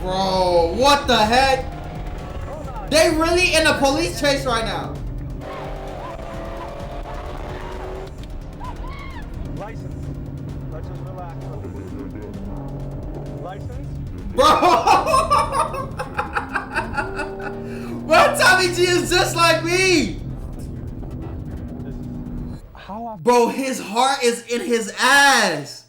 Bro, what the heck? They really in a police chase right now. License. Let's just relax. License? Bro! Bro, Tommy G is just like me! Bro, his heart is in his ass!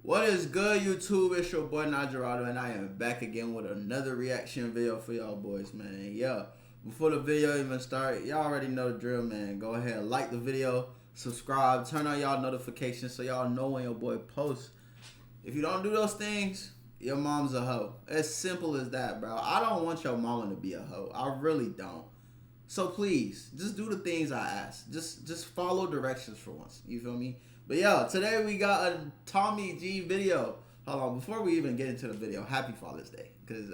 What is good, YouTube? It's your boy Notjeraldo, and I am back again with another reaction video for y'all boys, man. Yeah, before the video even start, y'all already know the drill, man. Go ahead, like the video, subscribe, turn on y'all notifications so y'all know when your boy posts. If you don't do those things, your mom's a hoe. As simple as that, bro. I don't want your mama to be a hoe. I really don't. So please, just do the things I ask. Just follow directions for once. You feel me? But yeah, today we got a Tommy G video. Hold on, before we even get into the video, happy Father's Day. Because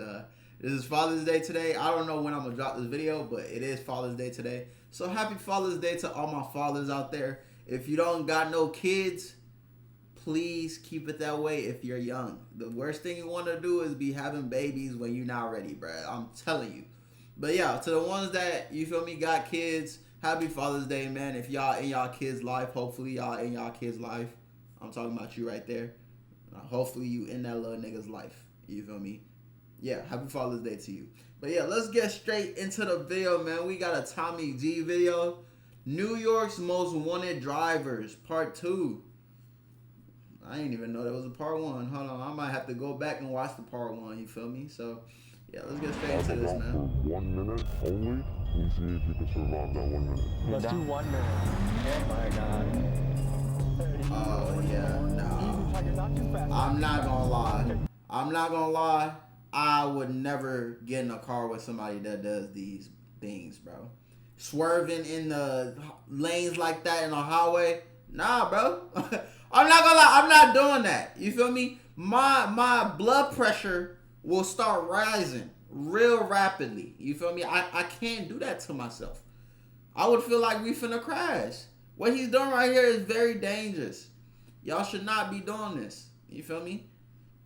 this is Father's Day today. I don't know when I'm going to drop this video, but it is Father's Day today. So happy Father's Day to all my fathers out there. If you don't got no kids, please keep it that way if you're young. The worst thing you want to do is be having babies when you're not ready, bro. I'm telling you. But yeah, to the ones that, you feel me, got kids, happy Father's Day, man. If y'all in y'all kids' life, hopefully y'all in y'all kids' life. I'm talking about you right there. Hopefully you in that little nigga's life. You feel me? Yeah, happy Father's Day to you. But yeah, let's get straight into the video, man. We got a Tommy G video. New York's Most Wanted Drivers, Part 2. I didn't even know there was a Part 1. Hold on, I might have to go back and watch the Part 1, you feel me? So, yeah, let's get straight into this, man. For 1 minute only. Let me see if you can survive that 1 minute. Let's do 1 minute. Oh my god. Oh, yeah, no. I'm not gonna lie. I'm not gonna lie. I would never get in a car with somebody that does these things, bro. Swerving in the lanes like that in a highway. Nah, bro. I'm not gonna lie. I'm not doing that. You feel me? My blood pressure will start rising real rapidly. You feel me? I can't do that to myself. I would feel like we finna crash. What he's doing right here is very dangerous. Y'all should not be doing this. You feel me?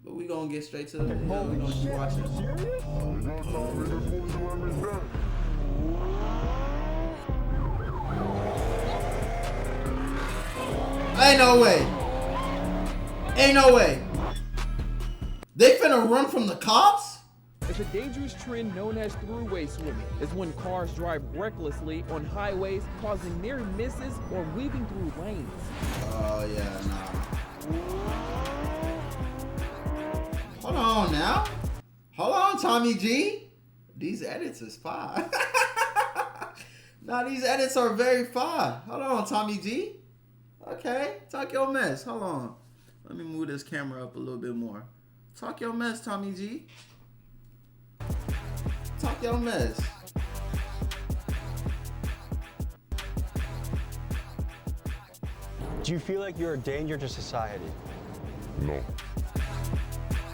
But we gonna get straight to the video. We gonna keep watching. Ain't no way. Ain't no way. They finna run from the cops? It's a dangerous trend known as throughway swimming. It's when cars drive recklessly on highways, causing near misses or weaving through lanes. Oh, yeah, nah. Hold on now. Hold on, Tommy G. These edits is fire. Nah, these edits are very fire. Hold on, Tommy G. Okay, talk your mess. Hold on. Let me move this camera up a little bit more. Talk your mess, Tommy G. Talk your mess. Do you feel like you're a danger to society? No.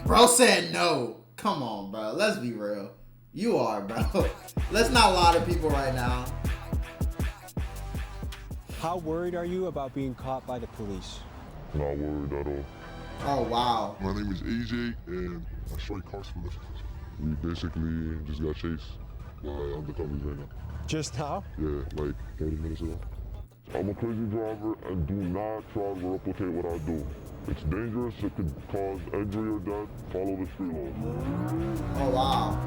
Bro said no. Come on, bro. Let's be real. You are, bro. Let's not lie to people right now. How worried are you about being caught by the police? Not worried at all. Oh, wow. My name is AJ, and I strike cars for living. We basically just got chased by undercovers right now. Just now? Yeah, like 30 minutes ago. I'm a crazy driver, and do not try to replicate what I do. It's dangerous. It could cause injury or death. Follow the street laws. Oh, wow.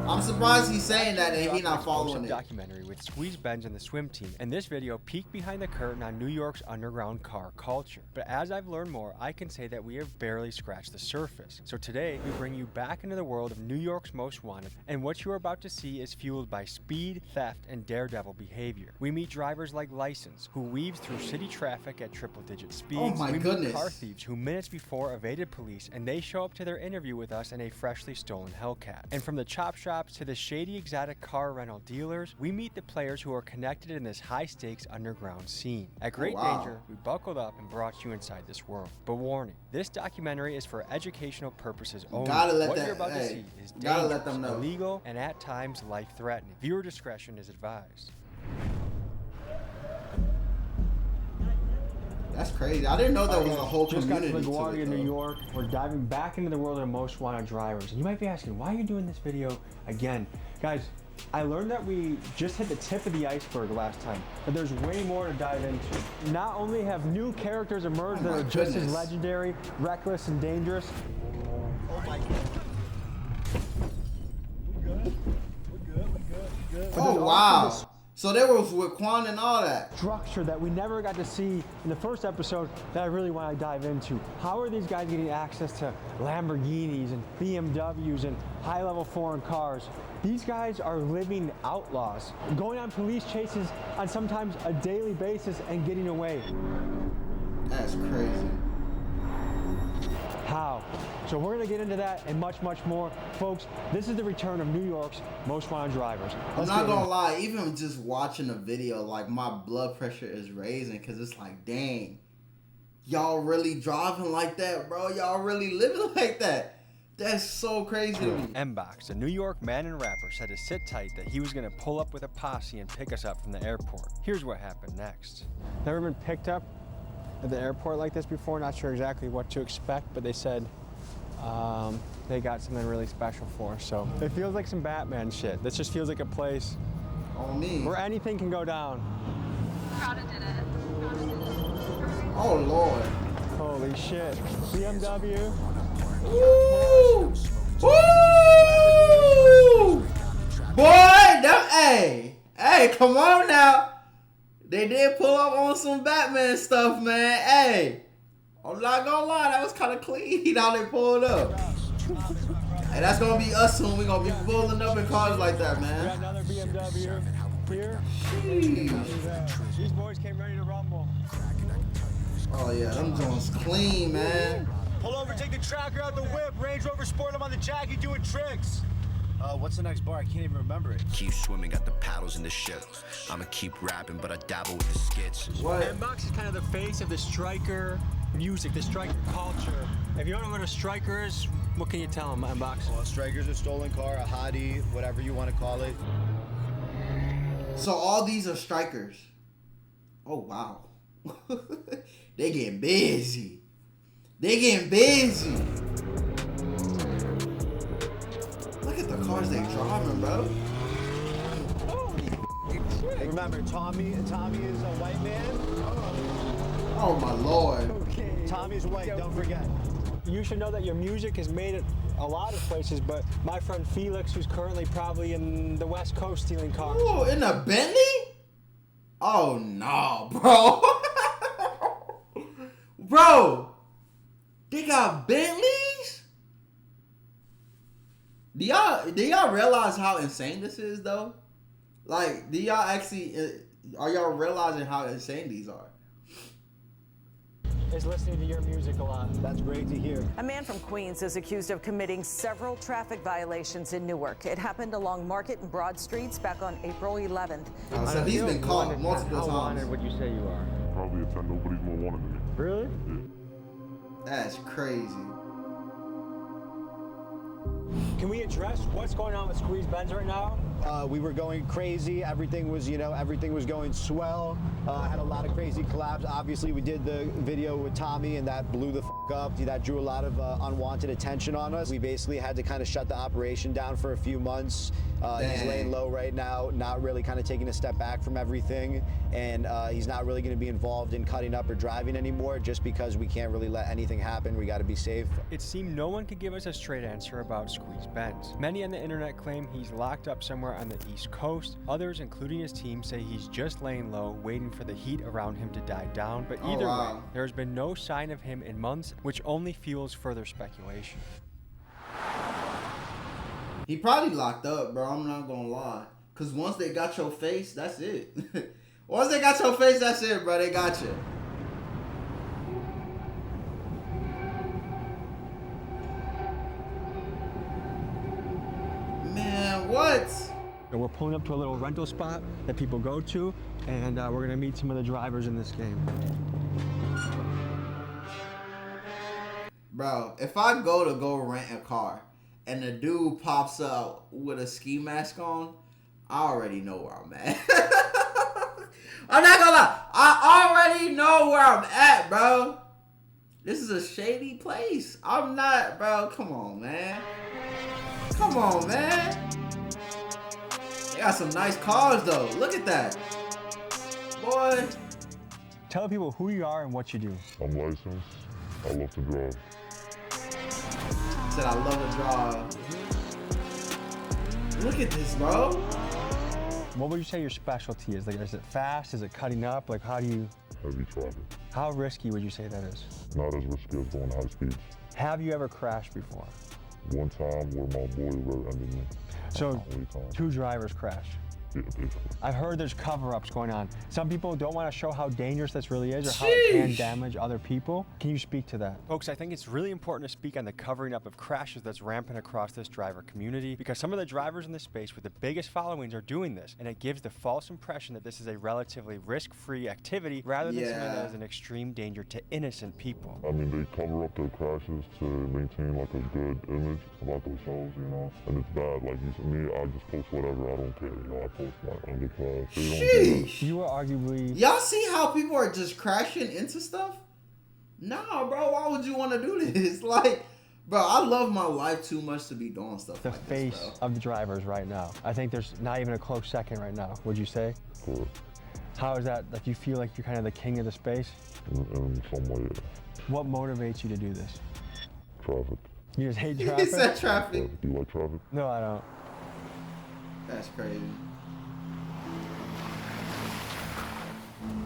I'm surprised he's saying that and he's not following it. Documentary with Squeeze Benz and the swim team, and this video peeked behind the curtain on New York's underground car culture. But as I've learned more, I can say that we have barely scratched the surface. So today, we bring you back into the world of New York's Most Wanted, and what you're about to see is fueled by speed, theft, and daredevil behavior. We meet drivers like License, who weaves through city traffic at triple-digit speeds. Oh my goodness. Car thieves who minutes before evaded police, and they show up to their interview with us in a freshly stolen Hellcat. And from the chop shops to the shady exotic car rental dealers, we meet the players who are connected in this high-stakes underground scene. At great danger, we buckled up and brought you inside this world. But warning, this documentary is for educational purposes only. What you're about to see is dangerous, illegal, and at times life-threatening. Viewer discretion is advised. That's crazy. I didn't know there was a whole Just got community to to LaGuardia, it, New though. York. We're diving back into the world of most wanted drivers. And you might be asking, why are you doing this video again? Guys, I learned that we just hit the tip of the iceberg last time, but there's way more to dive into. Not only have new characters emerged that are just as legendary, reckless, and dangerous. Oh my God. We good. Oh, wow. So they was with Quan and all that. Structure that we never got to see in the first episode that I really want to dive into. How are these guys getting access to Lamborghinis and BMWs and high-level foreign cars? These guys are living outlaws, going on police chases on sometimes a daily basis and getting away. That's crazy. How? So we're gonna get into that and much, much more. Folks, this is the return of New York's most wanted drivers. I'm not gonna lie, even just watching the video, like my blood pressure is raising because it's like, dang, y'all really driving like that, bro? Y'all really living like that? That's so crazy to me. Mbox, a New York man and rapper, said to sit tight that he was gonna pull up with a posse and pick us up from the airport. Here's what happened next. Never been picked up at the airport like this before. Not sure exactly what to expect, but they said they got something really special for us. So it feels like some Batman shit. This just feels like a place On me. where anything can go down. Prada did it. Oh, Lord. Holy shit. BMW. Woo! Woo! Boy, them, hey, come on now. They did pull up on some Batman stuff, man. Hey, I'm not gonna lie, that was kind of clean how they pulled up. Hey, that's gonna be us soon. We're gonna be pulling up in cars like that, We got man. another BMW here. Jeez. These boys came ready to rumble. Oh yeah, them joints clean, man. Pull over, take the tracker out the whip. Range Rover Sport, I'm on the jack, you doing tricks. What's the next bar? I can't even remember it. Keep swimming, got the paddles in the ship. I'ma keep rapping, but I dabble with the skits. What? Mbox is kind of the face of the striker music, the striker culture. If you don't know what a striker is, what can you tell them, Mbox? Well, Striker's a stolen car, a hottie, whatever you want to call it. So all these are strikers. Oh wow. They getting busy. They getting busy. Look at the cars they driving, bro. Hey, remember, Tommy is a white man. Oh my Lord. Tommy's white, don't forget. You should know that your music is made at a lot of places, but my friend Felix, who's currently probably in the West Coast stealing cars. Ooh, in a Bentley? Oh no, bro. Bro, they got Bentleys? Do y'all realize how insane this is though? Like, do y'all actually are y'all realizing how insane these are? Is listening to your music a lot. That's great to hear. A man from Queens is accused of committing several traffic violations in Newark. It happened along Market and Broad Streets back on April 11th. So he's been caught multiple How wanted times. would you say you are? Probably a 10. Nobody's more wanted than me. Really? That's crazy. Can we address what's going on with Squeeze Benz right now? We were going crazy. Everything was going swell. I had a lot of crazy collabs. Obviously, we did the video with Tommy, and that blew the up. That drew a lot of unwanted attention on us. We basically had to kind of shut the operation down for a few months. He's laying low right now, not really kind of taking a step back from everything, and he's not really going to be involved in cutting up or driving anymore, just because we can't really let anything happen. We got to be safe. It seemed no one could give us a straight answer about Squeeze Benz. Many on the internet claim he's locked up somewhere on the East Coast. Others, including his team, say he's just laying low, waiting for the heat around him to die down. But either way, there's been no sign of him in months, which only fuels further speculation. He probably locked up, bro. I'm not gonna lie. Cause once they got your face, that's it. Once they got your face, that's it, bro. They got you. Man, what? And we're pulling up to a little rental spot that people go to, and we're gonna meet some of the drivers in this game. Bro, if I go rent a car and the dude pops up with a ski mask on, I already know where I'm at. I'm not gonna lie. I already know where I'm at, bro. This is a shady place. I'm not, bro. Come on, man. Come on, man. They got some nice cars, though. Look at that. Boy. Tell people who you are and what you do. I'm licensed. I love to drive. Said I love to drive. Look at this, bro. What would you say your specialty is? Like, is it fast? Is it cutting up? Like, how do you... Heavy traffic. How risky would you say that is? Not as risky as going high speeds. Have you ever crashed before? One time where my boy rear-ended me. So, 2 drivers crashed. Yeah, basically. I've heard there's cover-ups going on. Some people don't want to show how dangerous this really is or how it can damage other people. Can you speak to that? Folks, I think it's really important to speak on the covering up of crashes that's rampant across this driver community, because some of the drivers in this space with the biggest followings are doing this, and it gives the false impression that this is a relatively risk-free activity rather than something that is an extreme danger to innocent people. I mean, they cover up their crashes to maintain like a good image about themselves, you know, and it's bad. Like me, I just post whatever, I don't care, you know, I post my underclass. Sheesh. You are arguably... Y'all see how people are just crashing into stuff? Nah, bro, why would you want to do this? Like, bro, I love my life too much to be doing stuff the like face this, bro. of the drivers right now. I think there's not even a close second right now, would you say? Correct. How is that? Like, you feel like you're kind of the king of the space? In some way, yeah. What motivates you to do this? Traffic. You just hate He traffic? said traffic. Do you like traffic? No, I don't. That's crazy.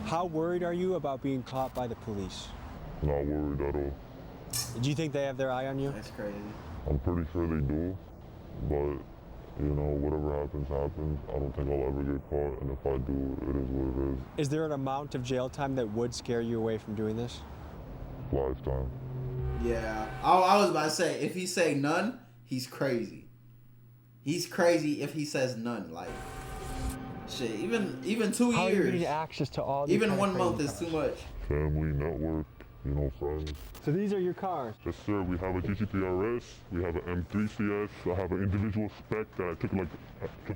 How worried are you about being caught by the police? Not worried at all. Do you think they have their eye on you? That's crazy. I'm pretty sure they do, but you know, whatever happens, happens. I don't think I'll ever get caught, and if I do, it is what it is. Is there an amount of jail time that would scare you away from doing this? Lifetime. Yeah, I was about to say, if he say none, he's crazy. He's crazy if he says none. Like, shit, even 2 How are you years. getting access to all these Even kind of 1 month crazy is too cars? much. Family, network, you know, friends. So these are your cars? Yes, sir. We have a GT3 RS. We have an M3 CS. I have an individual spec that I took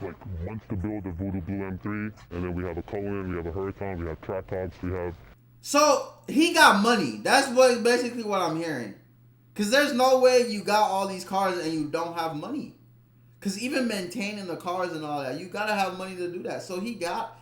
like months to build, the Voodoo Blue M3. And then we have a Cohen, we have a Huracan, we have Track Hogs, we have... So, he got money. That's basically what I'm hearing. Because there's no way you got all these cars and you don't have money. Because even maintaining the cars and all that, you got to have money to do that. So, he got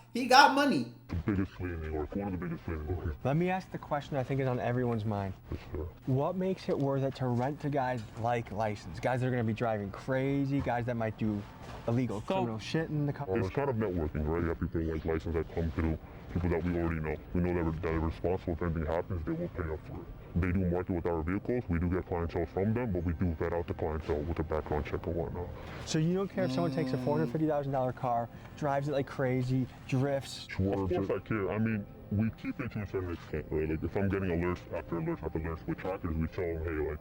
money. The biggest fleet in New York, one of the biggest fleet in New York. Let me ask the question I think is on everyone's mind. For sure. What makes it worth it to rent to guys like License? Guys that are going to be driving crazy, guys that might do illegal criminal shit in the car. It's kind of networking, right? You have people like License that come through, people that we already know. We know that they're responsible. If anything happens, they will pay up for it. They do market with our vehicles. We do get clientele from them, but we do vet out the clientele with a background check and whatnot. So you don't care if someone takes a $450,000 car, drives it like crazy, drifts? Of course I care. I mean, we keep it to a certain extent, right? Like if I'm getting alerts after alerts with trackers, we tell them, hey, like,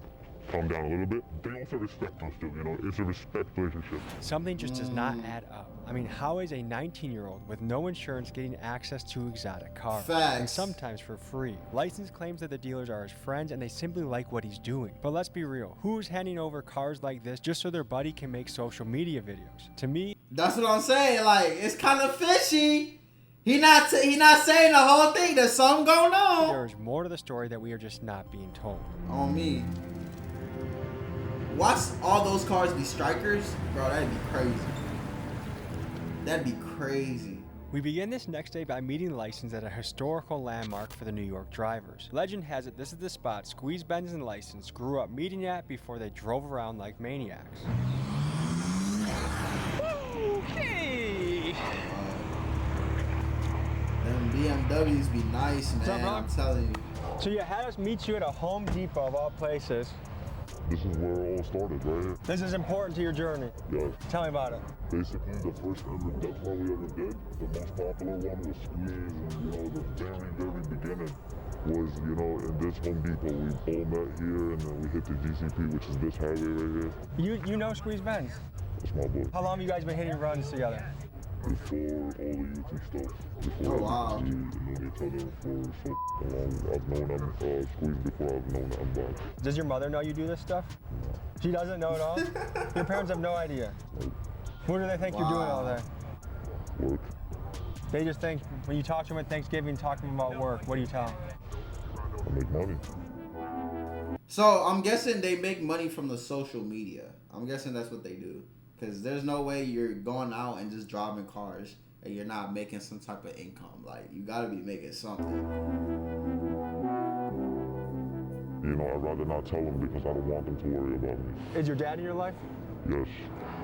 calm down a little bit. They also respect us too, you know? It's a respect relationship. Something just does not add up. I mean, how is a 19-year-old with no insurance getting access to exotic cars? Facts. And sometimes for free. License claims that the dealers are his friends and they simply like what he's doing. But let's be real, who's handing over cars like this just so their buddy can make social media videos? To me, That's what I'm saying. Like, it's kind of fishy. He not saying the whole thing. There's something going on. there's more to the story that we are just not being told. On me. Watch all those cars be strikers. Bro, that'd be crazy. That'd be crazy. We begin this next day by meeting License at a historical landmark for the New York drivers. Legend has it this is the spot Squeeze Benz and License grew up meeting at before they drove around like maniacs. Hey! Them BMWs be nice, up, man. bro? I'm telling you. So you had us meet you at a Home Depot of all places. This is where it all started, right here. This is important to your journey. Yes. Tell me about it. Basically, the first ever death row we ever did, the most popular one was Squeeze, and you know, the very beginning was, you know, in this Home Depot. We all met here, and then we hit the GCP, which is this highway right here. You know Squeeze Benz? That's my boy. How long have you guys been hitting runs together? Before all the YouTube stuff. Before Oh, wow. we known each other for so long. I've known Squeeze before I've known Box. Does your mother know you do this stuff? No. She doesn't know at all? Your parents have no idea? What do they think you're doing all day? Work. They just think, when you talk to them at Thanksgiving, talk to them about work, what do you tell them? I make money. So I'm guessing they make money from the social media. I'm guessing that's what they do. Because there's no way you're going out and just driving cars and you're not making some type of income. Like, you gotta be making something. You know, I'd rather not tell them because I don't want them to worry about me. Is your dad in your life? Yes.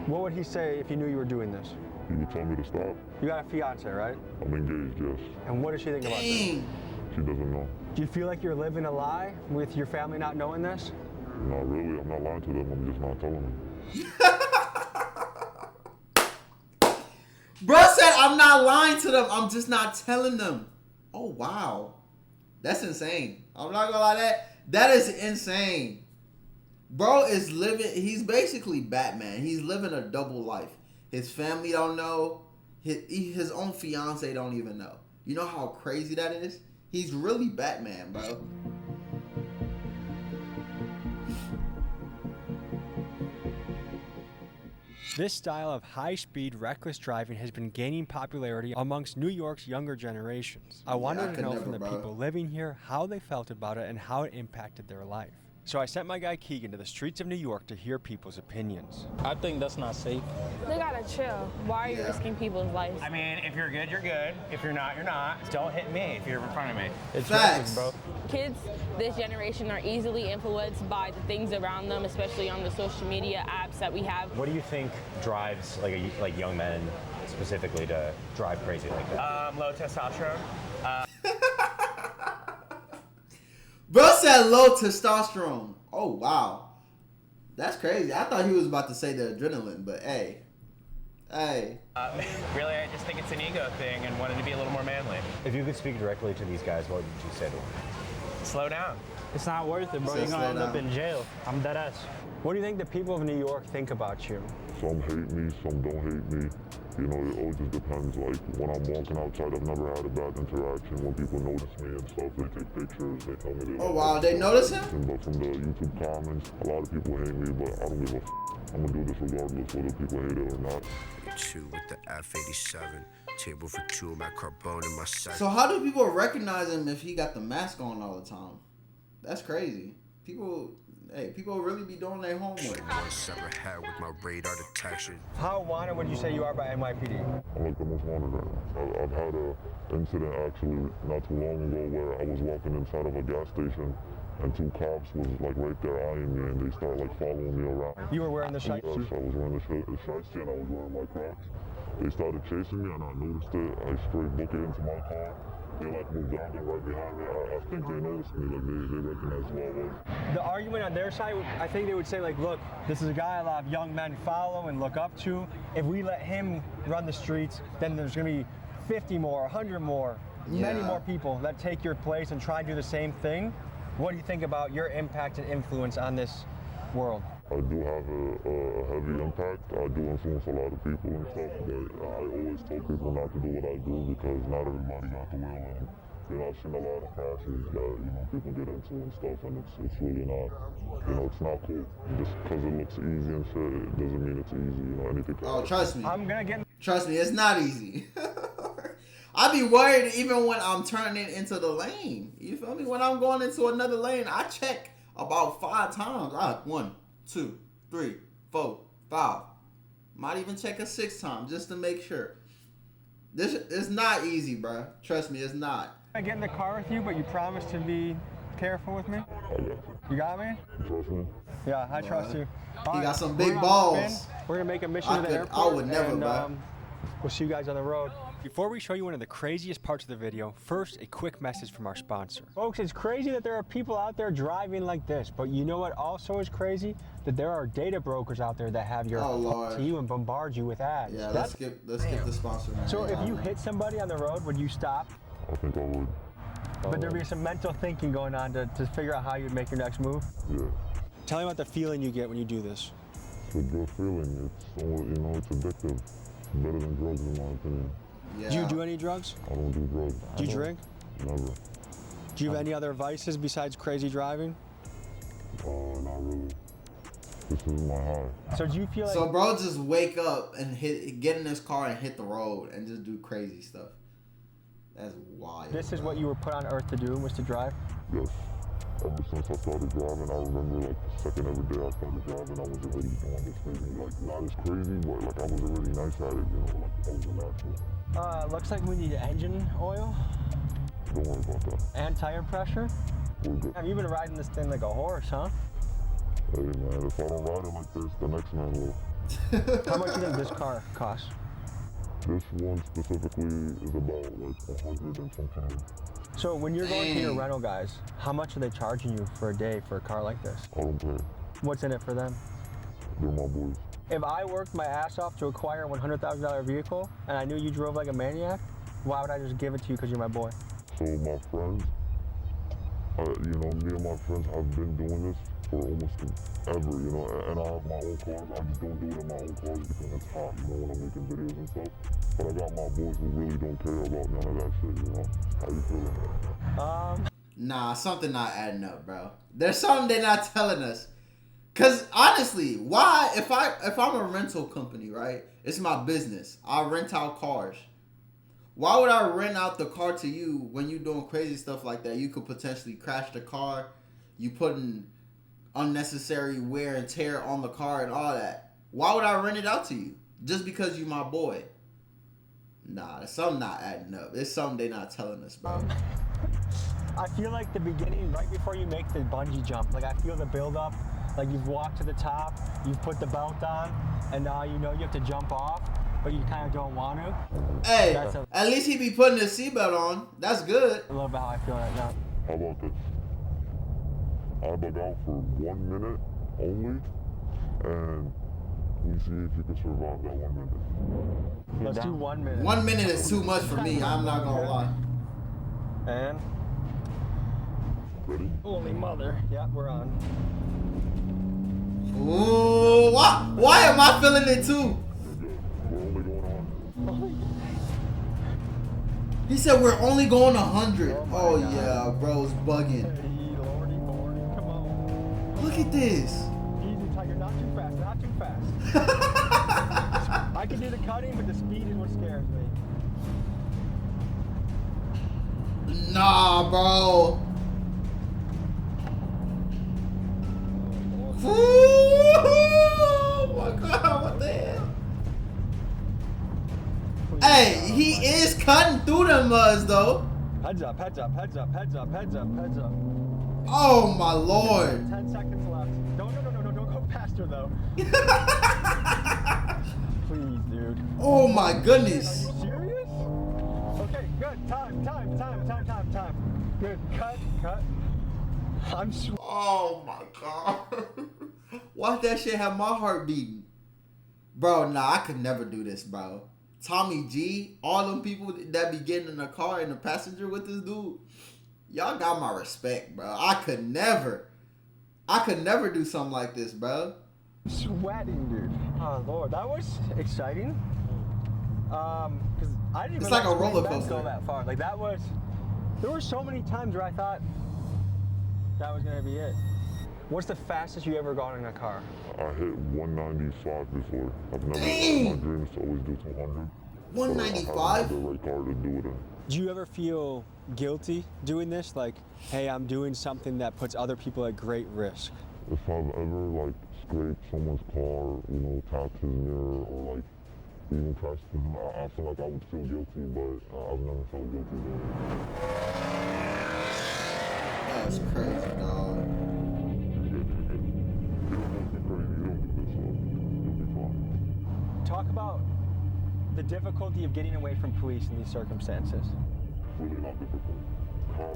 What would he say if he knew you were doing this? He would tell me to stop. You got a fiance, right? I'm engaged, yes. And what does she think about this? Dang. She doesn't know. Do you feel like you're living a lie with your family not knowing this? Not really. I'm not lying to them. I'm just not telling them. Bro said, I'm not lying to them. I'm just not telling them. Oh, wow. That's insane. I'm not gonna lie, that is insane. Bro is living, he's basically Batman. He's living a double life. His family don't know. His own fiance don't even know. You know how crazy that is? He's really Batman, bro. This style of high-speed, reckless driving has been gaining popularity amongst New York's younger generations. I wanted to know from the people living here how they felt about it and how it impacted their life. So I sent my guy Keegan to the streets of New York to hear people's opinions. I think that's not safe. They gotta chill. Why are you risking people's lives? I mean, if you're good, you're good. If you're not, you're not. Don't hit me if you're in front of me. It's facts, bro. Kids this generation are easily influenced by the things around them, especially on the social media apps that we have. What do you think drives like young men specifically to drive crazy like that? Low testosterone. Bro said low testosterone. Oh, wow. That's crazy. I thought he was about to say the adrenaline, but hey. Hey. Really, I just think it's an ego thing and wanted to be a little more manly. If you could speak directly to these guys, what would you say to them? Slow down. It's not worth it, bro. You're gonna end up in jail. I'm dead ass. What do you think the people of New York think about you? Some hate me, some don't hate me. You know, it all just depends. Like, when I'm walking outside, I've never had a bad interaction. When people notice me and stuff, they take pictures, they tell me they Oh, wow, they notice him? But from the YouTube comments, a lot of people hate me, but I don't give a f***. I'm gonna do this regardless whether people hate it or not. 2 with the F87. Table for 2, my carbone in my sack. So how do people recognize him if he got the mask on all the time? That's crazy. People really be doing their homework. One separate head with my radar detection. How wanted would you say you are by NYPD? I'm like the most wanted right now. I've had an incident actually not too long ago where I was walking inside of a gas station and 2 cops was like right there eyeing me and they started like following me around. You were wearing the shirt? Yes, I was wearing the shirt and I was wearing my Crocs. They started chasing me and I noticed it. I straight booked it into my car. They like moved down there right behind me. I think they noticed me, like they recognized who I was. The argument on their side, I think they would say like, look, this is a guy a lot of young men follow and look up to. If we let him run the streets, then there's gonna be 50 more, 100 more, many more people that take your place and try and do the same thing. What do you think about your impact and influence on this world? I do have a heavy impact. I do influence a lot of people and stuff, but I always tell people not to do what I do because not everybody got the will. And, you know, I've seen a lot of crashes that, you know, people get into and stuff, and it's really not, you know, it's not cool. Just because it looks easy and shit, it doesn't mean it's easy, you know, anything. Oh, trust me. Trust me, it's not easy. I be worried even when I'm turning into the lane. You feel me? When I'm going into another lane, I check about 5 times. 1, 2, 3, 4, 5. Might even check a 6th time just to make sure. This is not easy, bro. Trust me, it's not. I get in the car with you, but you promise to be careful with me? You got me? Trust me? Yeah, I trust you. He got some big balls. We're gonna make a mission to the airport. I would never, and, bro. We'll see you guys on the road. Before we show you one of the craziest parts of the video, first a quick message from our sponsor. Folks, it's crazy that there are people out there driving like this, but you know what also is crazy? That there are data brokers out there that have your to you and bombard you with ads. Yeah, let's skip the sponsor. Man. So if you hit somebody on the road, would you stop? I think I would. But there'd be some mental thinking going on to figure out how you'd make your next move? Yeah. Tell me about the feeling you get when you do this. It's a good feeling. It's, you know, it's addictive. It's better than drugs in my opinion. Yeah. Do you do any drugs? I don't do drugs. Do you drink? Never. Do you have any other vices besides crazy driving? Not really. This is my high. So do you feel like... So bro just wake up and get in his car and hit the road and just do crazy stuff. That's wild. This is what you were put on earth to do, was to drive? Yes. Ever since I started driving, I remember like the second every day I started driving, I was already doing this maybe like not as crazy, but like I was already nice at it, you know, like I was a natural. Looks like we need engine oil. Don't worry about that. And tire pressure. We're good. You've been riding this thing like a horse, huh? Hey man, if I don't ride it like this, the next man will. How much do you think this car costs? This one specifically is about like 100 and some change. So when you're going to your rental guys, how much are they charging you for a day for a car like this? I don't pay. What's in it for them? They're my boys. If I worked my ass off to acquire a $100,000 vehicle and I knew you drove like a maniac, why would I just give it to you because you're my boy? So my friends, you know, me and my friends have been doing this for almost ever, you know, and I have my own cars. I just don't do it in my own cars because it's hot, you know, when I'm making videos and stuff. But I got my boys who really don't care about none of that shit, you know. How you feeling? Nah, something not adding up, bro. There's something they're not telling us. Cause honestly, why if I'm a rental company, right? It's my business. I rent out cars. Why would I rent out the car to you when you're doing crazy stuff like that? You could potentially crash the car. You putting unnecessary wear and tear on the car and all that. Why would I rent it out to you? Just because you my boy. Nah, there's something not adding up. There's something they not telling us, bro. I feel like the beginning, right before you make the bungee jump, like I feel the build up, like you've walked to the top, you've put the belt on, and now you know you have to jump off, but you kind of don't want to. Hey, at least he be putting his seatbelt on. That's good. I love how I feel right now. How about this? I bug out for 1 minute only, and we see if you can survive that 1 minute. Let's do 1 minute. 1 minute is too much for me. I'm not gonna lie. And ready? Holy mother. Yeah, we're on. Ooh, why am I feeling it too? We're only going on. He said we're only going 100. Oh yeah, bro's bugging. Lordy, come on. Look at this. Easy, Tiger, not too fast, not too fast. I can do the cutting, but the speed is what scares me. Nah, bro. Oh my god, what the hell? Hey, he is cutting through them muds though. Heads up, heads up, heads up, heads up, heads up, heads up. Oh my lord. 10 seconds left. Don't go faster though. Please, dude. Oh my goodness. Are you serious? Okay, good. Time. Good. Cut. I'm Oh my god. Why that shit have my heart beating? Bro, nah, I could never do this, bro. Tommy G, all them people that be getting in the car and the passenger with this dude, y'all got my respect, bro. I could never do something like this, bro. I'm sweating, dude. Oh Lord, that was exciting. Cause I didn't. It's like a roller coaster. Go that far. Like that was. There were so many times where I thought that was gonna be it. What's the fastest you ever gone in a car? I hit 195 before. I've never. My dream is to always do 200. 195? The right car to do it in. Do you ever feel guilty doing this? Like, hey, I'm doing something that puts other people at great risk. If I've ever like scraped someone's car, you know, tapped his mirror, or like even crashed him, I feel like I would feel guilty, but I've never felt guilty doing it. That's crazy, dog. Talk about the difficulty of getting away from police in these circumstances. Really not difficult.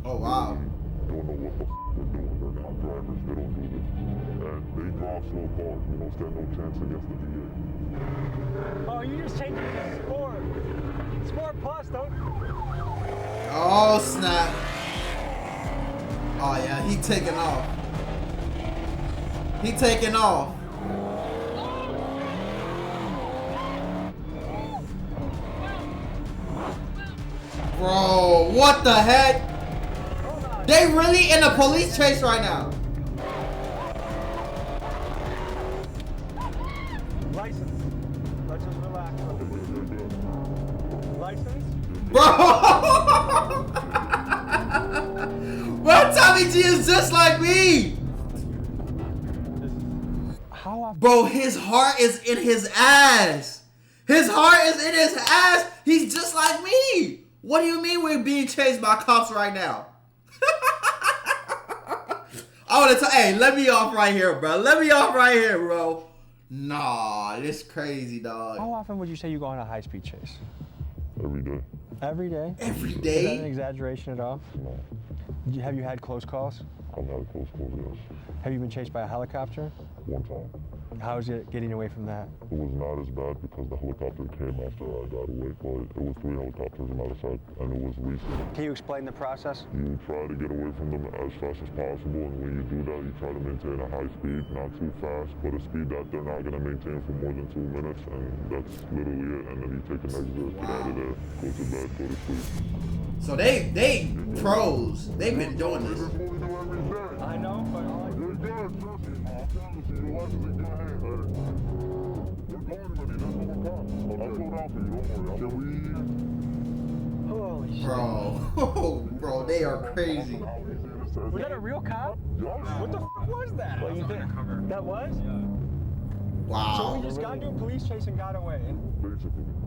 Oh wow. Don't know what the they're doing. They're not drivers. They don't do this. And they drive slow cars. You don't stand no chance against the DA. Oh, you just changed it to sport. Sport plus, don't. Oh snap. Oh yeah, he taking off. He taking off. Bro, what the heck? They really in a police chase right now. License. Let's just relax. License? Bro! Tommy G is just like me. How often? Bro, his heart is in his ass. His heart is in his ass. He's just like me. What do you mean we're being chased by cops right now? I want to tell. Hey, let me off right here, bro. Let me off right here, bro. Nah, this crazy, dog. How often would you say you go on a high-speed chase? Every day. Every day? Every Is day? that an exaggeration at all? No. Have you had close calls? I've had close calls, yes. Have you been chased by a helicopter? One time. How is it getting away from that? It was not as bad because the helicopter came after I got away, but it was 3 helicopters on either side, and it was recent. Can you explain the process? You try to get away from them as fast as possible, and when you do that, you try to maintain a high speed, not too fast, but a speed that they're not going to maintain for more than 2 minutes, and that's literally it. And then you take an exit, get out of there, go to bed, go to sleep. So they pros. They've been doing this. I know, but all I You're good, trust me. I promise you, your life is in good hands. You're going to me, that's what comes. I'll slow down for you, don't worry. Can we... Holy shit. Bro. Bro, they are crazy. Was that a real cop? What the fuck was that? What you think? That was? Wow. So we just got into a police chase and got away.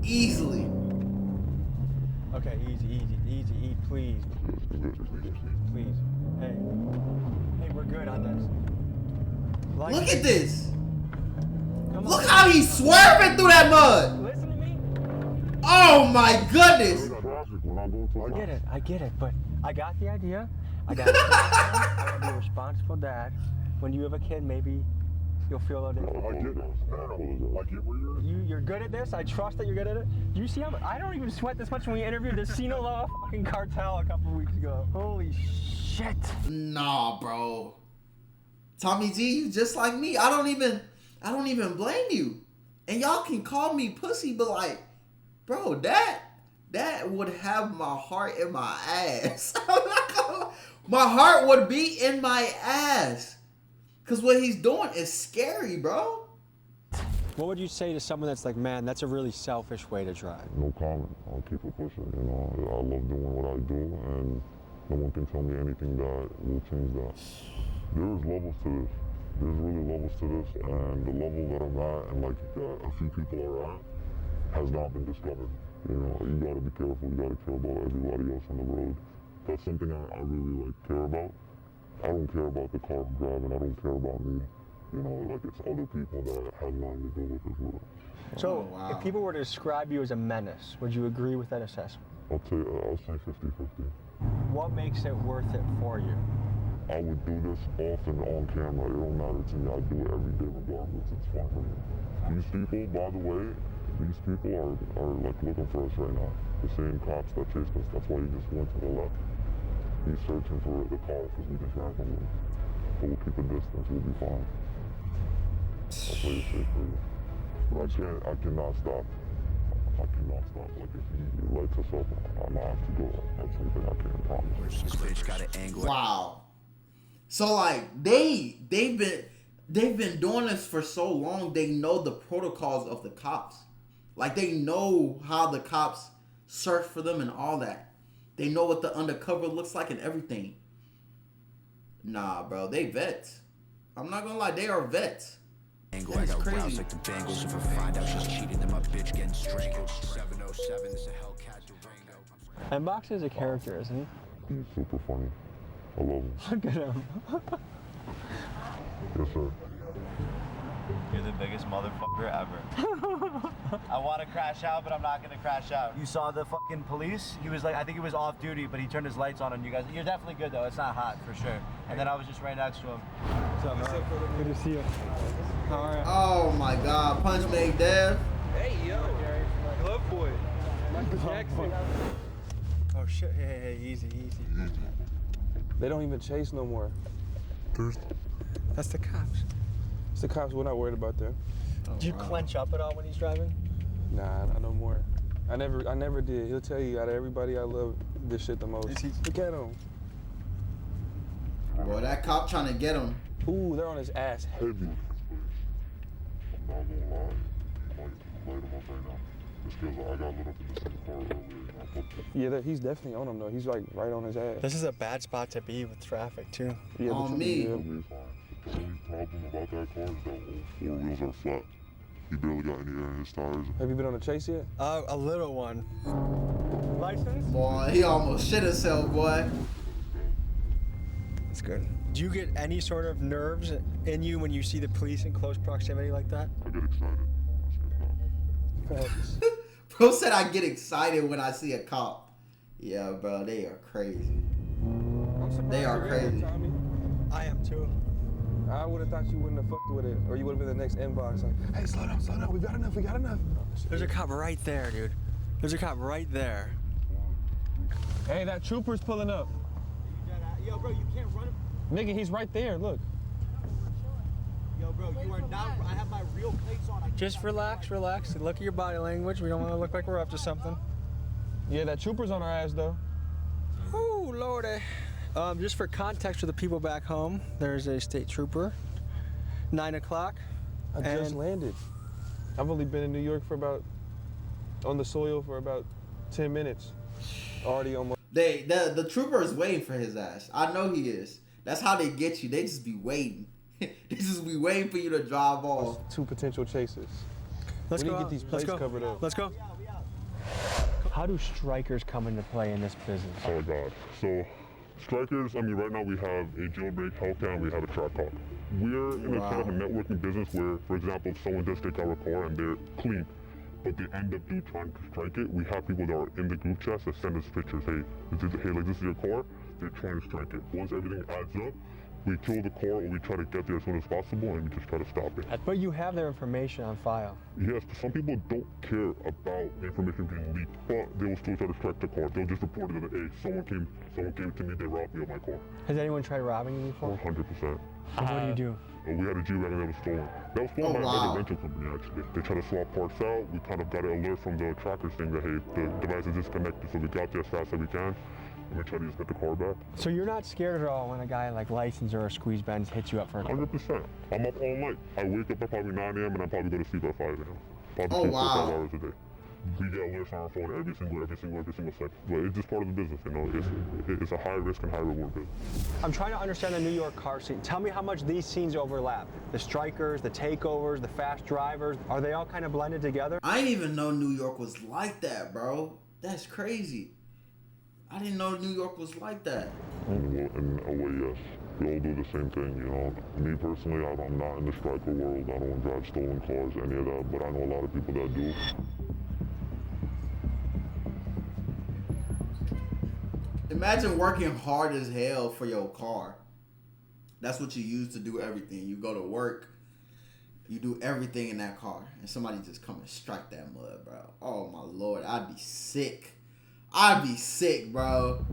Easily. Okay, easy, please. Please. Hey, we're good on this. Look at this. Look how he's swerving through that mud. Listen to me. Oh my goodness. I get it, but I got the idea. I got it. I want to be a responsible dad. When you have a kid, maybe you'll feel a little different. You're good at this. I trust that you're good at it. Do you see how I don't even sweat this much when we interviewed the Sinaloa fucking cartel a couple weeks ago. Holy shit. Nah, bro. Tommy G, you just like me. I don't even blame you. And y'all can call me pussy, but like, bro, that would have my heart in my ass. My heart would be in my ass. Cause what he's doing is scary, bro. What would you say to someone that's like, man, that's a really selfish way to drive? No comment. I'll keep it pushing. You know, I love doing what I do, and no one can tell me anything that will change that. There's levels to this. There's really levels to this, and the level that I'm at, and like a few people are at, has not been discovered. You know, you gotta be careful. You gotta care about everybody else on the road. That's something I really like care about. I don't care about the car I'm driving. I don't care about me. You know, like it's other people that have nothing to do with this world. So, if people were to describe you as a menace, would you agree with that assessment? I'll say 50-50. What makes it worth it for you? I would do this often on camera. It don't matter to me. I do it every day regardless. It's fun for me. These people, by the way, these people are like looking for us right now. The same cops that chased us. That's why he just went to the left. He's searching for the car because we just ran from him. But we'll keep a distance. We'll be fine. I'll play it safe for you. But I cannot stop. I cannot stop. Like if he lights us up, I'm gonna have to go. That's something I can't promise. Wow. So like they've been doing this for so long. They know the protocols of the cops. Like they know how the cops search for them and all that. They know what the undercover looks like and everything. Nah, bro, they vets. I'm not gonna lie, they are vets. That's crazy. Like the Bengals. If I find out she's cheating, then my bitch getting strangled. 707 is a Hellcat Durango. And Box is a character, isn't he? He's super funny. I love him. Look at him. Yes, sir. You're the biggest motherfucker ever. I want to crash out, but I'm not gonna crash out. You saw the fucking police? He was like, I think he was off duty, but he turned his lights on you guys. You're definitely good though. It's not hot for sure. And then I was just right next to him. What's up, man? Good to see you. How are you? Oh my God, Punch made Dev. Hey yo, Glove Boy, Michael Jackson. Oh shit! Hey, easy. They don't even chase no more. That's the cops. It's the cops. We're not worried about them. Do you clench up at all when he's driving? Nah, not no more. I never did. He'll tell you out of everybody I love this shit the most. Look at him. Boy, that cop trying to get him. Ooh, they're on his ass heavy. I'm not gonna lie. Like, light him up right now. Just because I got lit up in the same car earlier. Yeah, he's definitely on him though. He's like right on his ass. This is a bad spot to be with traffic too. Yeah, on me. The only problem about that car is that all 4 wheels are flat. He barely got any air in his tires. Have you been on a chase yet? A little one. License? Boy, he almost shit himself, boy. That's good. Do you get any sort of nerves in you when you see the police in close proximity like that? I get excited. Bro said I get excited when I see a cop. Yeah, bro, they are crazy. They are crazy. I am too. I would have thought you wouldn't have fucked with it, or you would have been the next inbox. Like, hey, slow down, we got enough. There's a cop right there, dude. There's a cop right there. Hey, that trooper's pulling up. Yo, bro, you can't run him. Nigga, he's right there, look. Yo, bro, you are not, I have my real plates on. Just relax. Look at your body language. We don't want to look like we're up to something. Yeah, that trooper's on our ass, though. Oh, lordy. Just for context for the people back home, there's a state trooper. 9 o'clock. I just landed. I've only been in New York on the soil for about 10 minutes. Already almost. The trooper is waiting for his ass. I know he is. That's how they get you. They just be waiting. They just be waiting for you to drive off. 2 potential chases. Let's we go. Need to get these plates covered up. Let's go. How do strikers come into play in this business? Oh God. So strikers, I mean, right now we have a jailbreak Hellcat and we have a track car. We're in a kind of a networking business where, for example, if someone does take our car and they're clean, but they end up trying to strike it, we have people that are in the group chats that send us pictures. Hey, this is your car. They're trying to strike it. Once everything adds up, we kill the car or we try to get there as soon as possible and we just try to stop it. But you have their information on file. Yes, but some people don't care about the information being leaked, but they will still try to strike the car. They'll just report it that, hey, someone came to me, they robbed me of my car. Has anyone tried robbing you before? 100%. And what do you do? We had a G-Wagon that was stolen. That was stolen by another rental company, actually. They tried to swap parts out. We kind of got an alert from the trackers saying that, hey, the device is disconnected, so we got there as fast as we can. And we try to just get the car back. So you're not scared at all when a guy like License or a Squeeze Benz hits you up for a 100%. I'm up all night. I wake up at probably 9 a.m. and I probably go to sleep at 5 a.m. Probably sleep 4 or 5 hours a day. We get alerts on our phone every single second. But it's just part of the business, you know. It's a high risk and high reward business. I'm trying to understand the New York car scene. Tell me how much these scenes overlap. The strikers, the takeovers, the fast drivers, are they all kind of blended together? I didn't even know New York was like that, bro. That's crazy. I didn't know New York was like that. In a way, yes. We all do the same thing, you know. Me personally, I'm not in the striker world. I don't drive stolen cars, any of that, but I know a lot of people that do. Imagine working hard as hell for your car. That's what you use to do everything. You go to work, you do everything in that car, and somebody just come and strike that mud, bro. Oh my Lord, I'd be sick. I'd be sick, bro.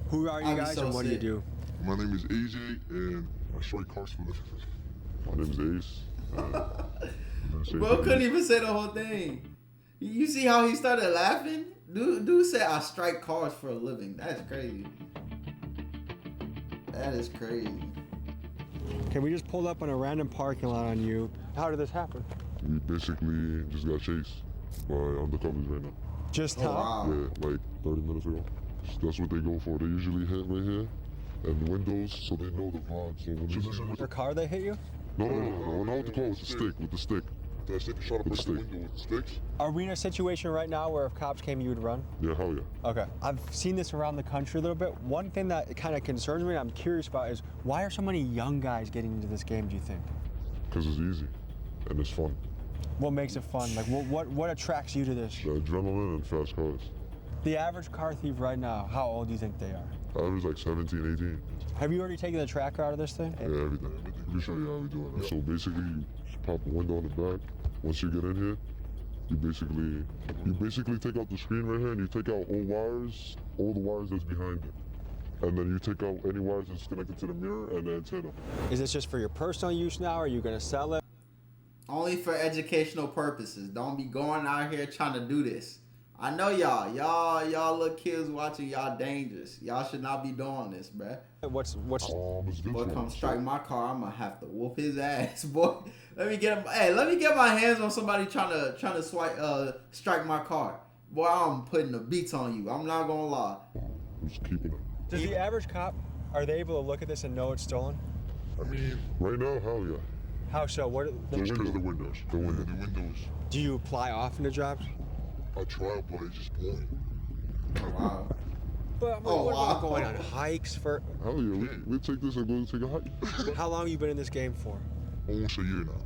Who are you guys and what do you do? My name is AJ and I strike cars for a living. My name is Ace. Bro couldn't even say the whole thing. You see how he started laughing? Dude said I strike cars for a living. That's crazy. That is crazy. Okay, we just pulled up on a random parking lot on you. How did this happen? We basically just got chased by undercovers right now. Just how? Wow. Yeah, like 30 minutes ago. That's what they go for. They usually hit right here and the windows so they know the vibe. So when they see Your car they hit you? No, not with the car, with the stick. That stick shot up the window with the sticks. Are we in a situation right now where if cops came, you would run? Yeah, hell yeah. Okay. I've seen this around the country a little bit. One thing that kind of concerns me, I'm curious about, is why are so many young guys getting into this game, do you think? Because it's easy and it's fun. What makes it fun? Like, what attracts you to this? The adrenaline and fast cars. The average car thief right now, how old do you think they are? Average like 17, 18. Have you already taken the tracker out of this thing? Yeah, everything. Let me show you how we do it. So basically, you just pop a window on the back. Once you get in here, you basically take out the screen right here and you take out all the wires that's behind it. And then you take out any wires that's connected to the mirror and the antenna. Is this just for your personal use now, or are you gonna sell it? Only for educational purposes. Don't be going out here trying to do this. I know y'all little kids watching, y'all dangerous. Y'all should not be doing this, bruh. What's boy, come strike my car, I'm gonna have to whoop his ass, boy. Let me get my hands on somebody trying to strike my car. boy, I'm putting the beats on you. I'm not gonna lie. I'm just keeping it. Does the average cop, are they able to look at this and know it's stolen? I mean, right now, hell yeah. How so? What? Just because of the windows. The windows. Do you apply often to jobs? I try, but it's just boring. Wow. But what about going on hikes for? Hell yeah, we take this and go take a hike. How long have you been in this game for? Almost a year now.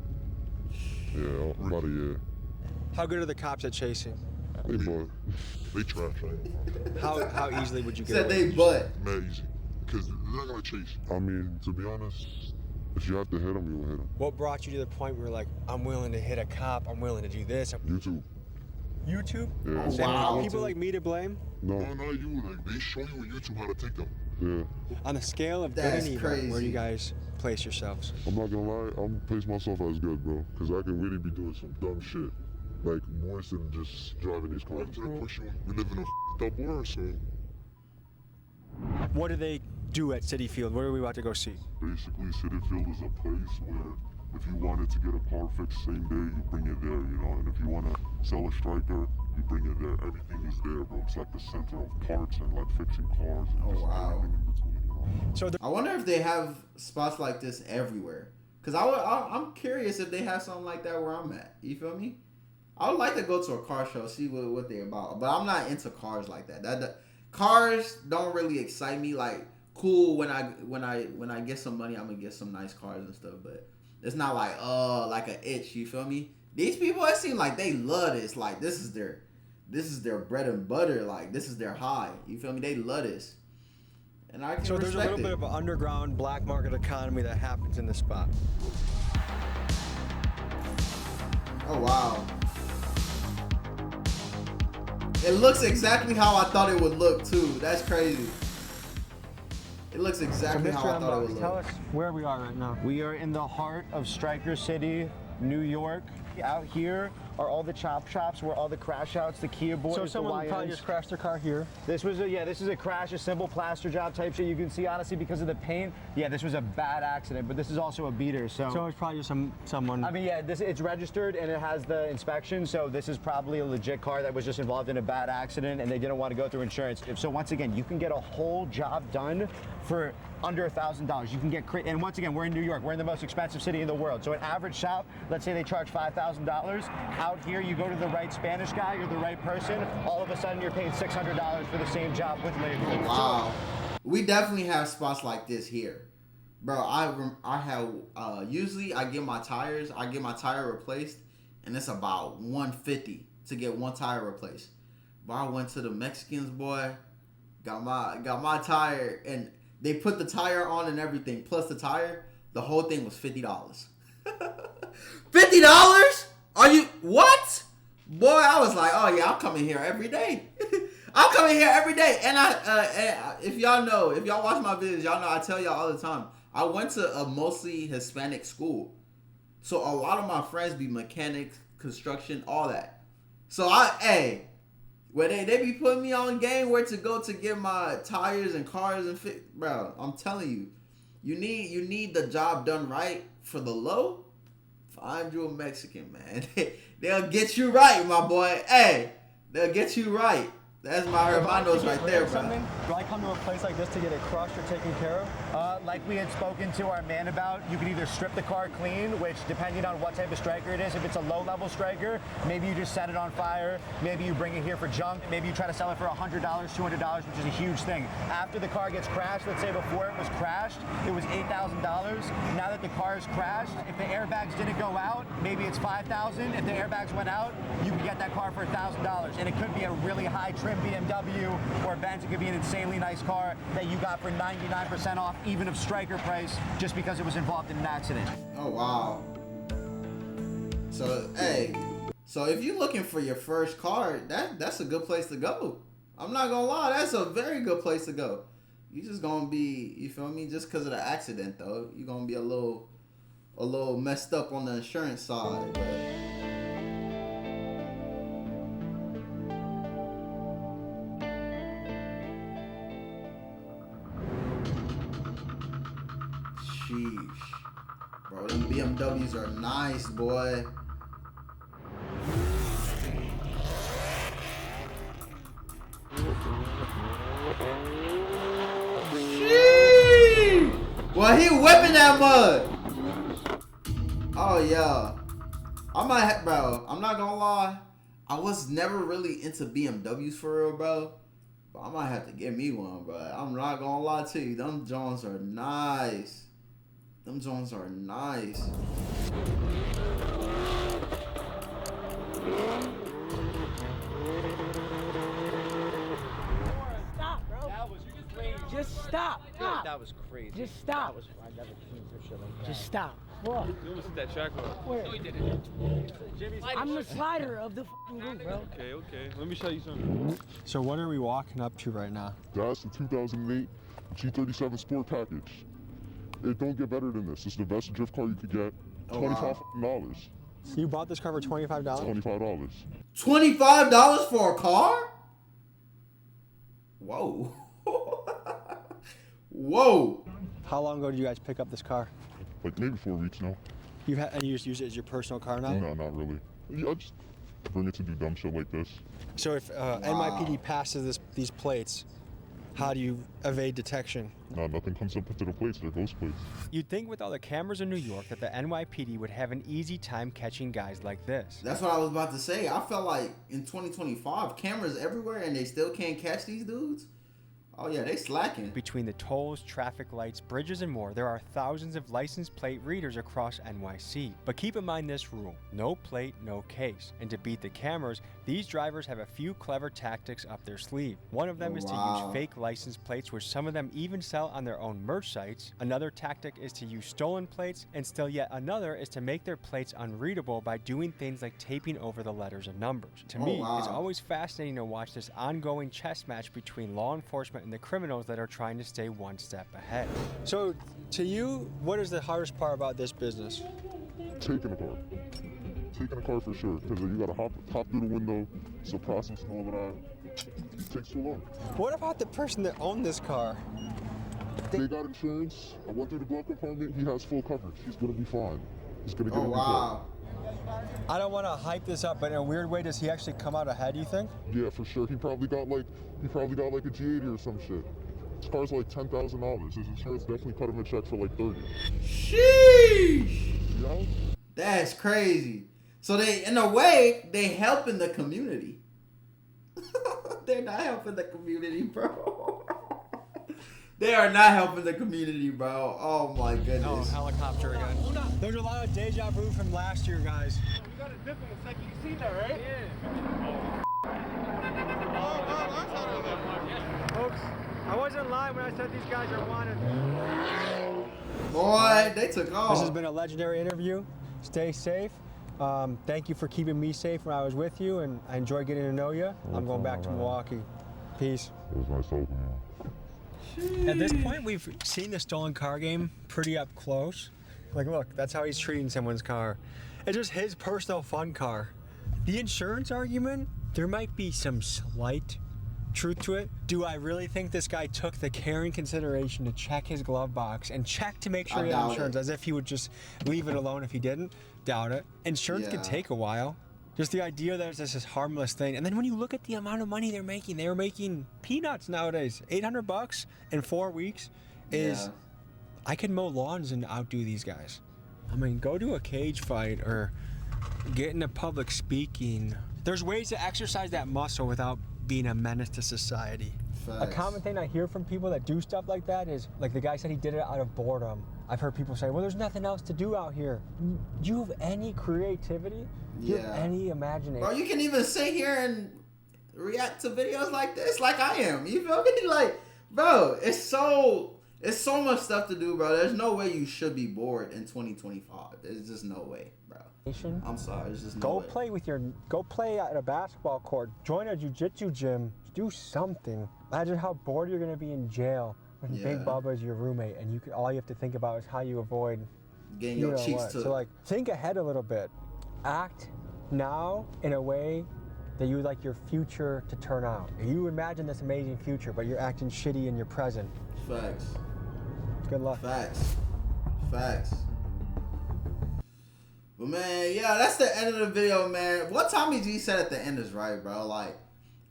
Yeah, about a year. How good are the cops at chasing? They trash. How easily would you get Said away? they butt. Mad easy. Because they're not going to chase. I mean, to be honest, if you have to hit them, you'll hit them. What brought you to the point where you're like, I'm willing to hit a cop, I'm willing to do this? YouTube. YouTube? Yeah. Wow. People like me to blame? No, not you. Like, they show you on YouTube how to take them. Yeah. On the scale of good and evil, where do you guys place yourselves? I'm not gonna lie, I'm gonna place myself as good, bro. Because I can really be doing some dumb shit. Like, worse than just driving these cars. We live in a up world, so. What do they do at City Field? What are we about to go see? Basically, City Field is a place where if you wanted to get a car fixed same day, you bring it there, you know? And if you want to sell a striker, you bring it there. Everything is there, bro. It's like the center of parts and like fixing cars and just everything in between, you know? So I wonder if they have spots like this everywhere. Cause I'm curious if they have something like that where I'm at. You feel me? I would like to go to a car show, see what they're about. But I'm not into cars like that. Cars don't really excite me. Like, cool, when I get some money, I'm gonna get some nice cars and stuff. But it's not like an itch. You feel me? These people, it seem like they love this. Like, this is their bread and butter. Like, this is their high. You feel me? They love this. And I can So there's a little bit of an underground black market economy that happens in this spot. Oh wow. It looks exactly how I thought it would look too. That's crazy. It looks exactly how I thought it would look. Tell us where we are right now. We are in the heart of Striker City, New York. Out here are all the chop shops where all the crash outs, the Kia boys, So the someone probably YNs. just crashed their car here. This was this is a crash, a simple plaster job type shit. You can see honestly because of the paint. Yeah, this was a bad accident, but this is also a beater. So it's probably just someone. I mean, yeah, it's registered and it has the inspection. So this is probably a legit car that was just involved in a bad accident and they didn't want to go through insurance. So once again, you can get a whole job done for under $1,000. You can get, and once again, we're in New York. We're in the most expensive city in the world. So an average shop, let's say they charge $5,000. Out here, you go to the right Spanish guy or the right person, all of a sudden you're paying $600 for the same job with labor. Wow. We definitely have spots like this here. Bro, I have, usually I get my tire replaced, and it's about $150 to get one tire replaced. But I went to the Mexicans, boy, got my tire, and they put the tire on and everything, plus the tire. The whole thing was $50. $50? Are you what? Boy, I was like, oh yeah, I'm coming here every day. I'm coming here every day. And if y'all watch my videos, y'all know I tell y'all all the time. I went to a mostly Hispanic school, so a lot of my friends be mechanics, construction, all that. So where they be putting me on game where to go to get my tires and cars and fit, bro. I'm telling you, you need the job done right for the low. Find you a Mexican, man. They'll get you right, my boy. Hey, they'll get you right. That's my hermanos right there, bro. Do I come to a place like this to get it crushed or taken care of? Like we had spoken to our man about, you can either strip the car clean, which depending on what type of striker it is, if it's a low-level striker, maybe you just set it on fire, maybe you bring it here for junk, maybe you try to sell it for $100, $200, which is a huge thing. After the car gets crashed, let's say before it was crashed, it was $8,000. Now that the car is crashed, if the airbags didn't go out, maybe it's $5,000. If the airbags went out, you can get that car for $1,000. And it could be a really high trim BMW or Benz. It could be an insanely nice car that you got for 99% off, even of striker price, just because it was involved in an accident. Oh wow. So so if you're looking for your first car, that's a good place to go. I'm not gonna lie, that's a very good place to go. You just gonna be, you feel me, just because of the accident though, you're gonna be a little messed up on the insurance side, but sheesh. Bro, them BMWs are nice, boy. Sheesh. Well, he whipping that mud. Oh yeah. Bro, I'm not gonna lie. I was never really into BMWs for real, bro. But I might have to get me one, bro. I'm not gonna lie to you. Them Jones are nice. Them Jones are nice. Stop, bro. That was crazy. Just stop. Stop. That was crazy. Just stop. I never seen some shit like that. Just stop. What? You almost hit that track off. Where? No, he didn't. I'm the slider of the f***ing group, bro. Okay. Let me show you something. So what are we walking up to right now? That's the 2008 G37 Sport Package. It don't get better than this. It's the best drift car you could get. $25. You bought this car for $25? $25. $25 for a car? Whoa. Whoa. How long ago did you guys pick up this car? Like maybe 4 weeks now. And you just use it as your personal car now? No, not really. Yeah, I just bring it to do dumb shit like this. So if NYPD passes these plates, how do you evade detection? No, nothing comes up into the plates. They're ghost plates. You'd think with all the cameras in New York that the NYPD would have an easy time catching guys like this. That's what I was about to say. I felt like in 2025, cameras everywhere and they still can't catch these dudes. Oh yeah, they slacking. Between the tolls, traffic lights, bridges, and more, there are thousands of license plate readers across NYC. But keep in mind this rule: no plate, no case. And to beat the cameras, these drivers have a few clever tactics up their sleeve. One of them is to use fake license plates, which some of them even sell on their own merch sites. Another tactic is to use stolen plates, and still yet another is to make their plates unreadable by doing things like taping over the letters and numbers. To me, it's always fascinating to watch this ongoing chess match between law enforcement and the criminals that are trying to stay one step ahead. So, to you, what is the hardest part about this business? Taking a car. Taking a car for sure, because you gotta hop through the window, it's a process and all of that. It takes too long. What about the person that owned this car? They got insurance. I went through the glove compartment. He has full coverage. He's gonna be fine. He's gonna get a new car. I don't want to hype this up, but in a weird way, does he actually come out ahead, you think? Yeah, for sure. He probably got like a G80 or some shit. His car's like $10,000. His insurance definitely cut him a check for like $30. Sheesh. Yeah. That's crazy. So they, in a way, they helping the community. They're not helping the community, bro. They are not helping the community, bro. Oh my goodness. Oh, helicopter again. There's a lot of deja vu from last year, guys. We got a dip in a second. You seen that, right? Yeah. Folks, I wasn't lying when I said these guys are wanted. Boy, they took off. This has been a legendary interview. Stay safe. Thank you for keeping me safe when I was with you, and I enjoyed getting to know you. I'm going back to Milwaukee. Peace. It was nice talking to you. At this point, we've seen the stolen car game pretty up close. Like, look, that's how he's treating someone's car. It's just his personal fun car. The insurance argument, there might be some slight truth to it. Do I really think this guy took the care and consideration to check his glove box and check to make sure he had insurance, as if he would just leave it alone if he didn't? Doubt it. Insurance can take a while. Just the idea that it's just this harmless thing. And then when you look at the amount of money they were making peanuts nowadays. $800 in 4 weeks is, I could mow lawns and outdo these guys. I mean, go to a cage fight or get into public speaking. There's ways to exercise that muscle without being a menace to society. A common thing I hear from people that do stuff like that is, like the guy said he did it out of boredom. I've heard people say, well, there's nothing else to do out here. Do you have any creativity? Do you have any imagination? Bro, you can even sit here and react to videos like this like I am. You feel me? Like, bro, it's so much stuff to do, bro. There's no way you should be bored in 2025. There's just no way, bro. I'm sorry, there's just no way. Go play at a basketball court. Join a jiu-jitsu gym. Do something. Imagine how bored you're gonna be in jail when Big Bubba is your roommate, and all you have to think about is how you avoid getting your cheeks to. So like, think ahead a little bit. Act now in a way that you would like your future to turn out. You imagine this amazing future, but you're acting shitty in your present. Facts. Good luck. Facts. But man, yeah, that's the end of the video, man. What Tommy G said at the end is right, bro. Like,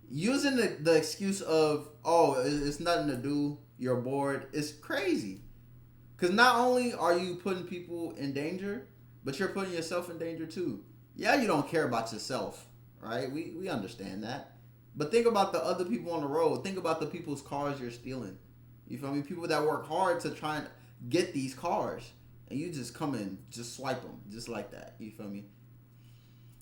using the excuse of, oh, it's nothing to do, you're bored, is crazy. Because not only are you putting people in danger, but you're putting yourself in danger too. Yeah, you don't care about yourself, right? We understand that. But think about the other people on the road. Think about the people's cars you're stealing. You feel me? People that work hard to try and get these cars. And you just come and just swipe them just like that. You feel me?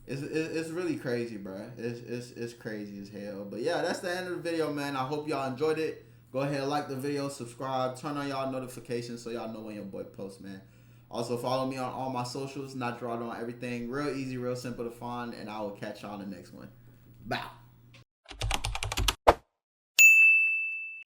It's really crazy, bro. It's crazy as hell. But yeah, that's the end of the video, man. I hope y'all enjoyed it. Go ahead and like the video, subscribe, turn on y'all notifications so y'all know when your boy posts, man. Also, follow me on all my socials, Notjeraldo on everything. Real easy, real simple to find, and I will catch y'all on the next one. Bye.